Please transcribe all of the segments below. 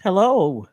Hello.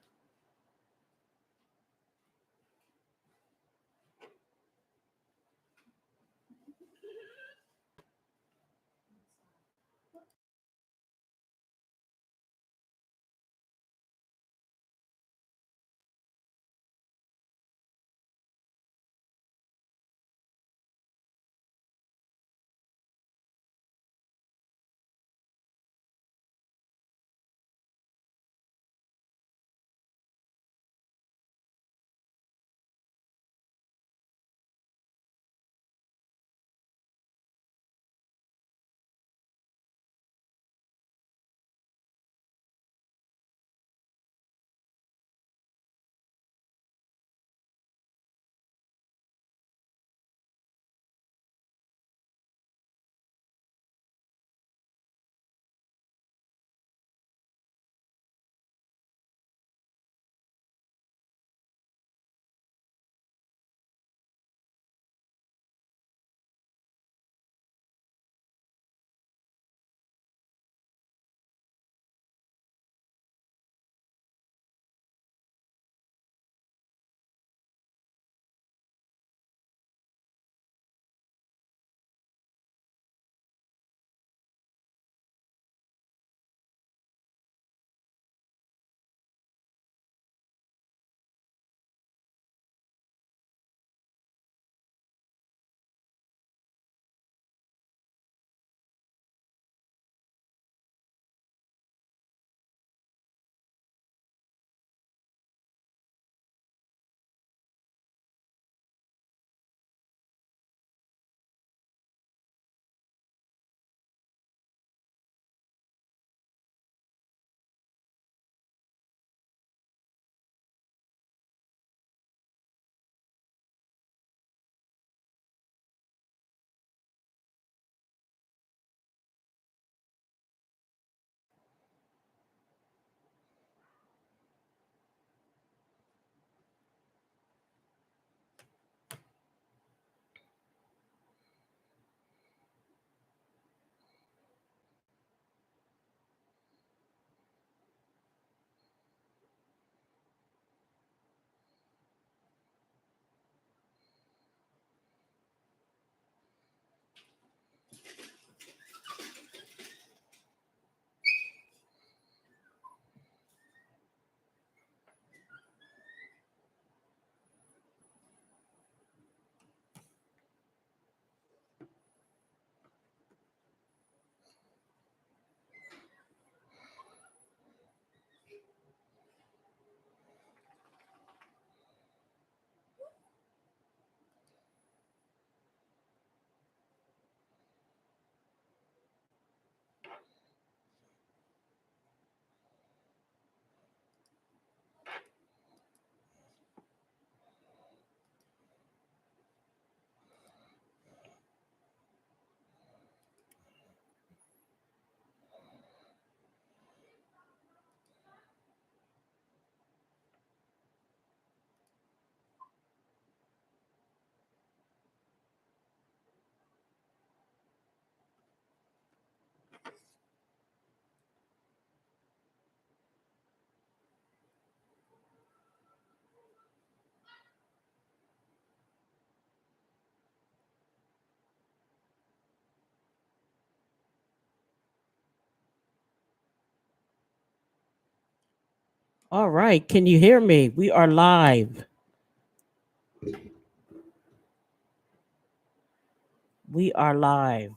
All right. Can you hear me? We are live. We are live.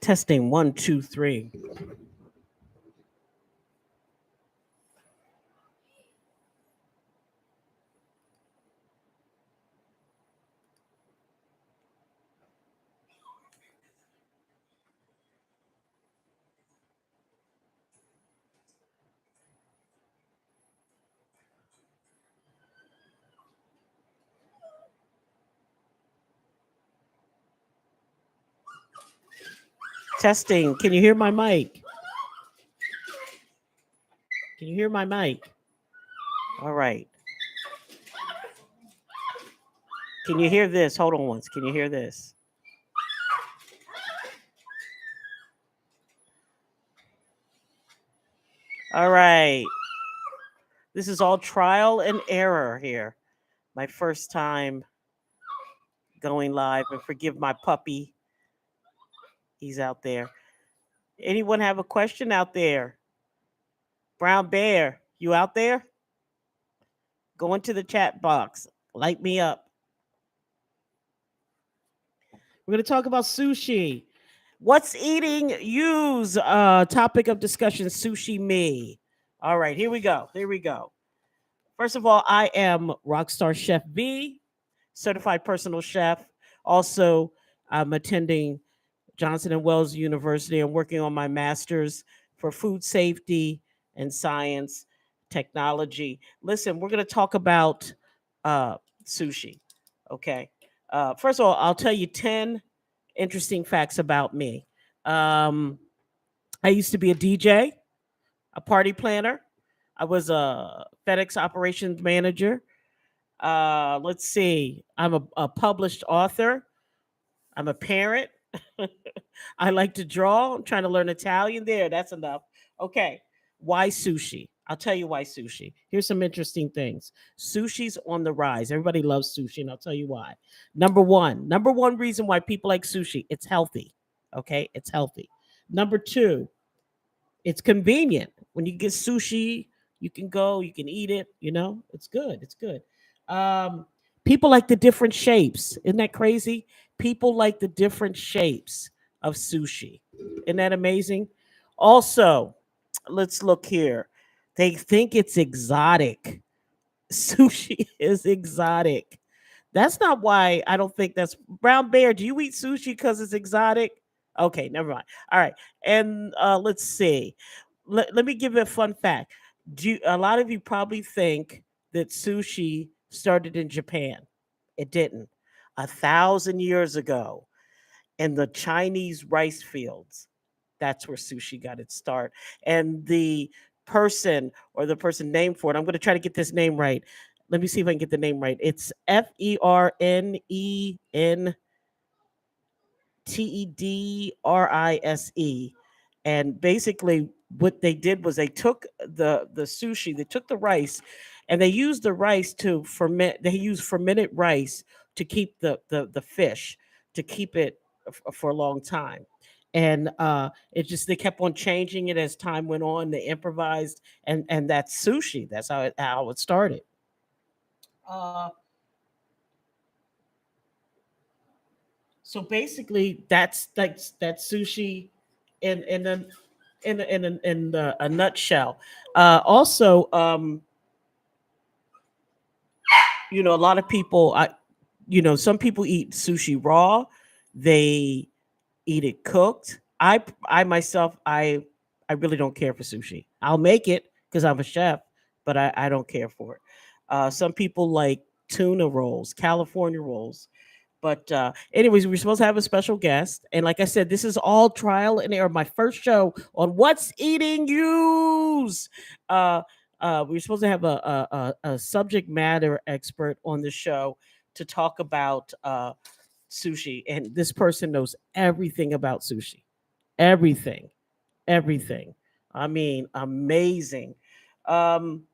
Testing one, two, three. Testing. Can you hear my mic? Can you hear my mic? All right. Can you hear this? Hold on once. Can you hear this? All right. This is all trial and error here. My first time going live, and forgive my puppy. He's out there. Anyone have a question out there? Brown Bear, you out there? Go into the chat box. Light me up. We're going to talk about sushi. What's eating use? Topic of discussion, SushiMe. All right, here we go. Here we go. First of all, I am Rockstar Chef V, certified personal chef. Also, I'm attending Johnson and Wales University. I'm working on my master's for food safety and science technology. Listen, we're going to talk about sushi. Okay. First of all, I'll tell you 10 interesting facts about me. I used to be a DJ, a party planner. I was a FedEx operations manager. Let's see. I'm a published author. I'm a parent. I like to draw. I'm trying to learn Italian. There, that's enough. Okay. Why sushi? I'll tell you why sushi. Here's some interesting things. Sushi's on the rise. Everybody loves sushi, and I'll tell you why. Number one reason why people like sushi, it's healthy. Okay, it's healthy. Number two, it's convenient. When you get sushi, you can go, you can eat it, it's good. It's good. Um, People like the different shapes. Isn't that crazy? People like the different shapes of sushi. Isn't that amazing? Also, let's look here. They think it's exotic. Sushi is exotic. That's not why I don't think that's Brown Bear. Do you eat sushi because it's exotic? Okay, never mind. All right. And let's see. Let me give you a fun fact. A lot of you probably think that sushi started in Japan. It didn't. 1,000 years ago in the Chinese rice fields, that's where sushi got its start. And the person named for it, I'm going to try to get this name right. Let me see if I can get the name right. It's Fernentedrise. And basically, what they did was they took the sushi, they took the rice, and they used the rice to ferment. They used fermented rice to keep the fish, to keep it for a long time. And it just they kept on changing it as time went on. They improvised, and that's sushi. That's how it started. Uh, so basically, that's sushi in a nutshell. Also, a lot of people, some people eat sushi raw. They eat it cooked. I myself, I really don't care for sushi. I'll make it because I'm a chef, but I don't care for it. Some people like tuna rolls, California rolls. But anyways, we're supposed to have a special guest, and like I said, this is all trial and error. My first show on What's Eating Use. Uh, we're supposed to have a subject matter expert on the show to talk about sushi, and this person knows everything about sushi, everything, everything. I mean, amazing. Um,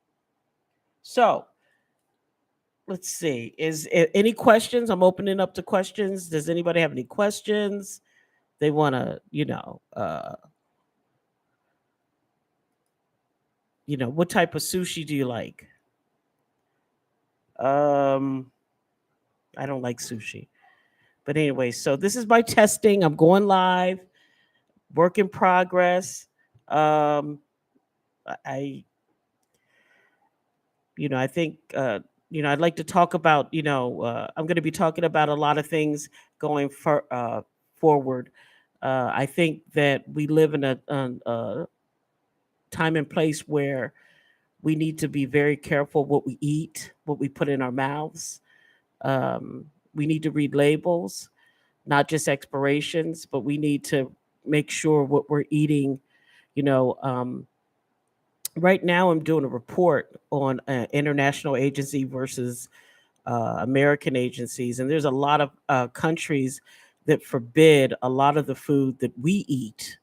so let's see. Any questions? I'm opening up to questions. Does anybody have any questions? They want to, what type of sushi do you like? Um, I don't like sushi. But anyway, so this is my testing. I'm going live, work in progress. Um, I, I think, I'd like to talk about, I'm going to be talking about a lot of things going forward. I think that we live in a time and place where we need to be very careful what we eat, what we put in our mouths. We need to read labels, not just expirations, but we need to make sure what we're eating. You know, right now I'm doing a report on international agency versus American agencies, and there's a lot of countries that forbid a lot of the food that we eat.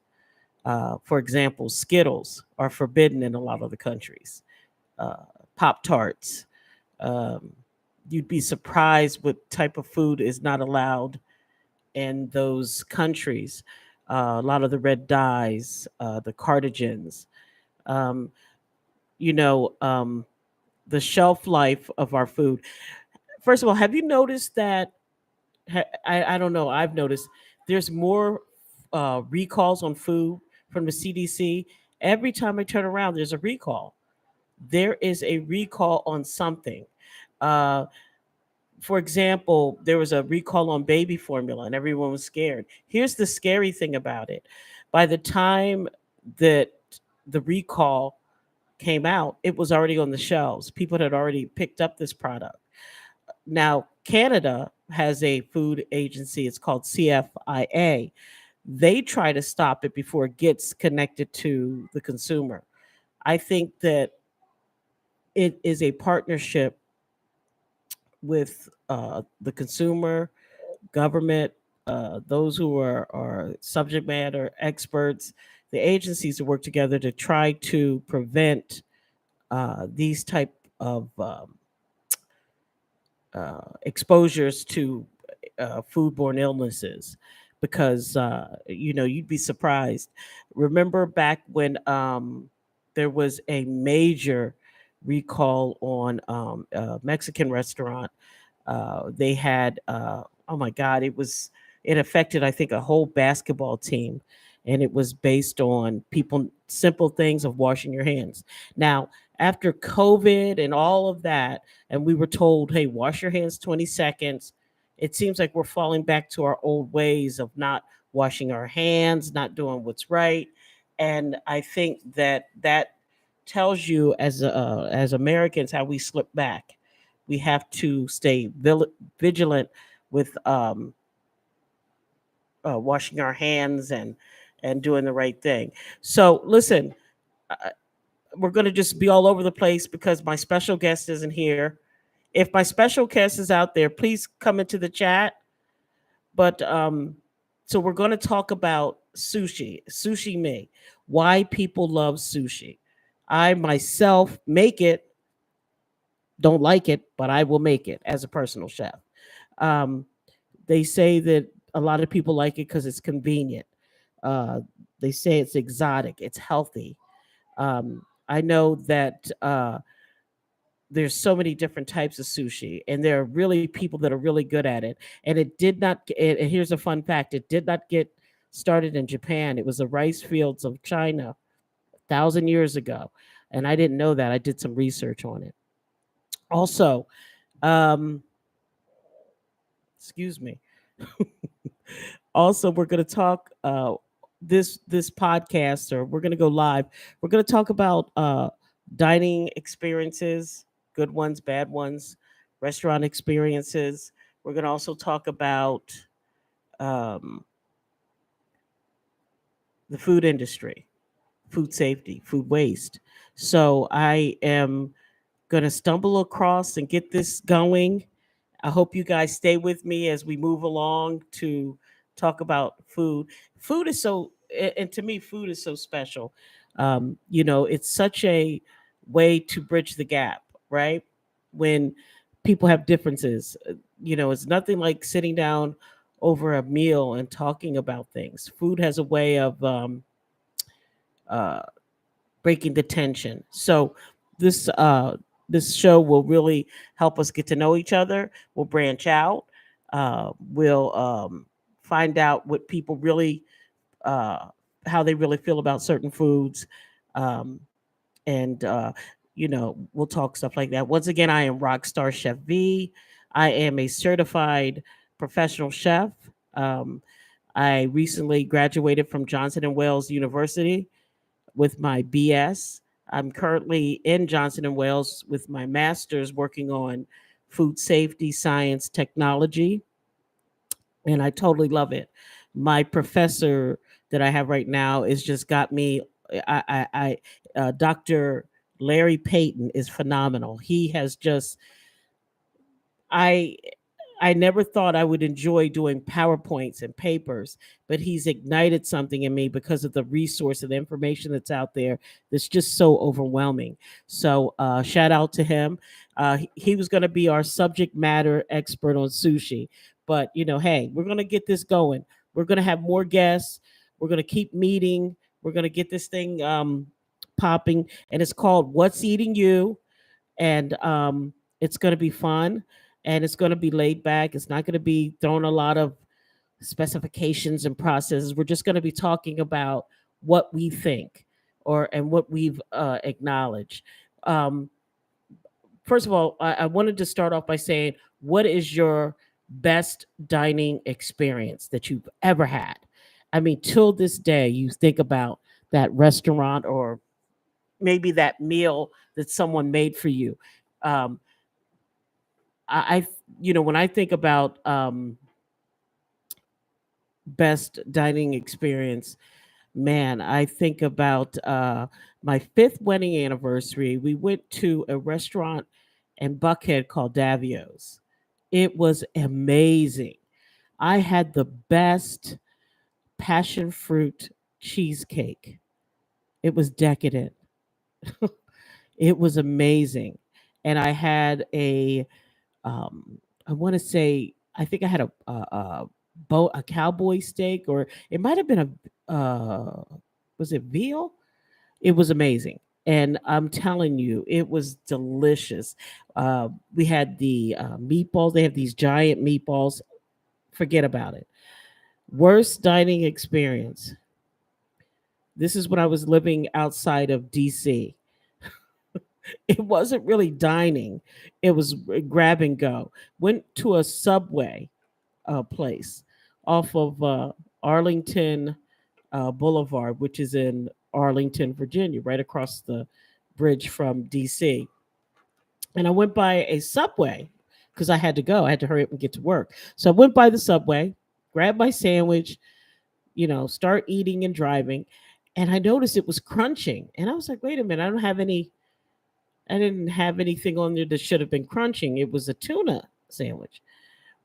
For example, Skittles are forbidden in a lot of the countries. Uh, Pop Tarts. Um, you'd be surprised what type of food is not allowed in those countries. A lot of the red dyes, the carcinogens. Um, you know, the shelf life of our food. First of all, have you noticed that I don't know. I've noticed there's more recalls on food from the CDC. Every time I turn around, there's a recall. There is a recall on something. Uh, for example, there was a recall on baby formula, and everyone was scared. Here's the scary thing about it: by the time that the recall came out, it was already on the shelves. People had already picked up this product. Now, Canada has a food agency, it's called CFIA. They try to stop it before it gets connected to the consumer. I think that it is a partnership with the consumer, government, those who are subject matter experts, the agencies to work together to try to prevent these type of exposures to foodborne illnesses, because you'd be surprised. Remember back when there was a major recall on a Mexican restaurant. They had oh my god, it affected, I think, a whole basketball team, and it was based on people simple things of washing your hands. Now, after COVID and all of that, and we were told, hey, wash your hands 20 seconds, it seems like we're falling back to our old ways of not washing our hands, not doing what's right. And I think that that tells you, as Americans, how we slip back. We have to stay vigilant with washing our hands and doing the right thing. So listen, uh, we're going to just be all over the place because my special guest isn't here. If my special guest is out there, please come into the chat. But so we're going to talk about sushi me, why people love sushi. I myself make it, don't like it, but I will make it as a personal chef. Um, they say that a lot of people like it because it's convenient. Uh, they say it's exotic, it's healthy. I know that there's so many different types of sushi, and there are really people that are really good at it. And it did not. And here's a fun fact: it did not get started in Japan. It was the rice fields of China 1,000 years ago, and I didn't know that. I did some research on it. Also, um, excuse me. Also, we're going to talk this podcast, or we're going to go live. We're going to talk about dining experiences, good ones, bad ones, restaurant experiences. We're going to also talk about um, the food industry, food safety, food waste. So I am going to stumble across and get this going. I hope you guys stay with me as we move along to talk about food. Food is and to me, food is so special. It's such a way to bridge the gap, right? When people have differences, it's nothing like sitting down over a meal and talking about things. Food has a way of uh, breaking the tension. So this this show will really help us get to know each other. We'll branch out. We'll find out what people really uh, how they really feel about certain foods, um, and we'll talk stuff like that. Once again, I am Rockstar Chef V. I am a certified professional chef. Um, I recently graduated from Johnson and Wales University with my BS. I'm currently in Johnson and Wales with my master's working on food safety, science, technology, and I totally love it. My professor that I have right now is just got me. Dr. Larry Payton is phenomenal. He has just I I never thought I would enjoy doing PowerPoints and papers, but he's ignited something in me because of the resource and the information that's out there that's just so overwhelming. So, shout out to him. He was going to be our subject matter expert on sushi, but hey, we're going to get this going. We're going to have more guests. We're going to keep meeting. We're going to get this thing popping, and it's called "What's Eating You," and it's going to be fun, and it's going to be laid back. It's not going to be throwing a lot of specifications and processes. We're just going to be talking about what we think and what we've acknowledged. Um, First of all, I wanted to start off by saying, what is your best dining experience that you've ever had? I mean, till this day, you think about that restaurant or maybe that meal that someone made for you. Um, when I think about best dining experience, man, I think about my fifth wedding anniversary. We went to a restaurant in Buckhead called Davio's. It was amazing. I had the best passion fruit cheesecake. It was decadent. It was amazing. And I had I want to say, I think I had a cowboy steak, or it might have been was it veal? It was amazing. And I'm telling you, it was delicious. We had the meatballs. They have these giant meatballs. Forget about it. Worst dining experience. This is when I was living outside of DC. It wasn't really dining, it was grab and go. Went to a Subway place off of Arlington Boulevard, which is in Arlington, Virginia, right across the bridge from DC. And I went by a Subway because I had to go. I had to hurry up and get to work. So I went by the Subway, grabbed my sandwich, start eating and driving. And I noticed it was crunching. And I was like, wait a minute, I didn't have anything on there that should have been crunching. It was a tuna sandwich.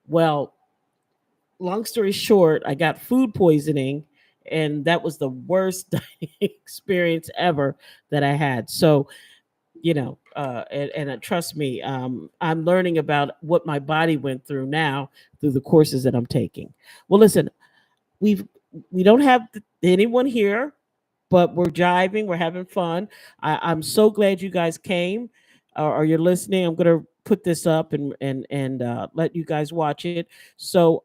Well, long story short, I got food poisoning, and that was the worst dining experience ever that I had. So, trust me, I'm learning about what my body went through now through the courses that I'm taking. Well, listen, we don't have anyone here, but we're jiving, we're having fun. I'm so glad you guys came, or you're listening. I'm gonna put this up and let you guys watch it. So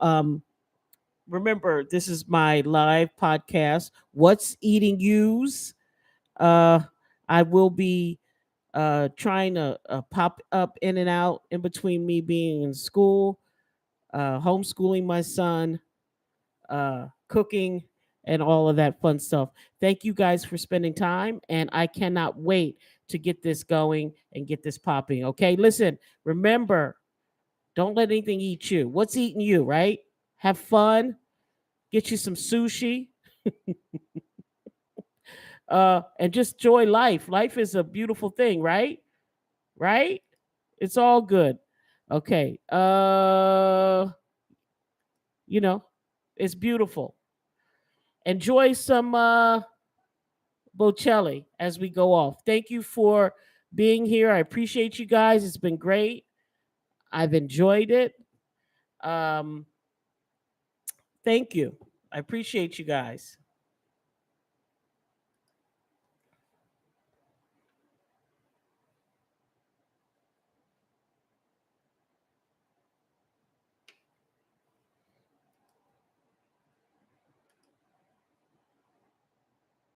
remember, this is my live podcast. What's eating yous? Uh, I will be trying to pop up in and out in between me being in school, homeschooling my son, cooking, and all of that fun stuff. Thank you guys for spending time, and I cannot wait to get this going and get this popping. Okay, listen, remember, don't let anything eat you. What's eating you, right? Have fun, get you some sushi, and just enjoy life. Life is a beautiful thing, right? Right? It's all good. Okay. You know, it's beautiful. Enjoy some Bocelli as we go off. Thank you for being here. I appreciate you guys. It's been great. I've enjoyed it. Um, thank you. I appreciate you guys.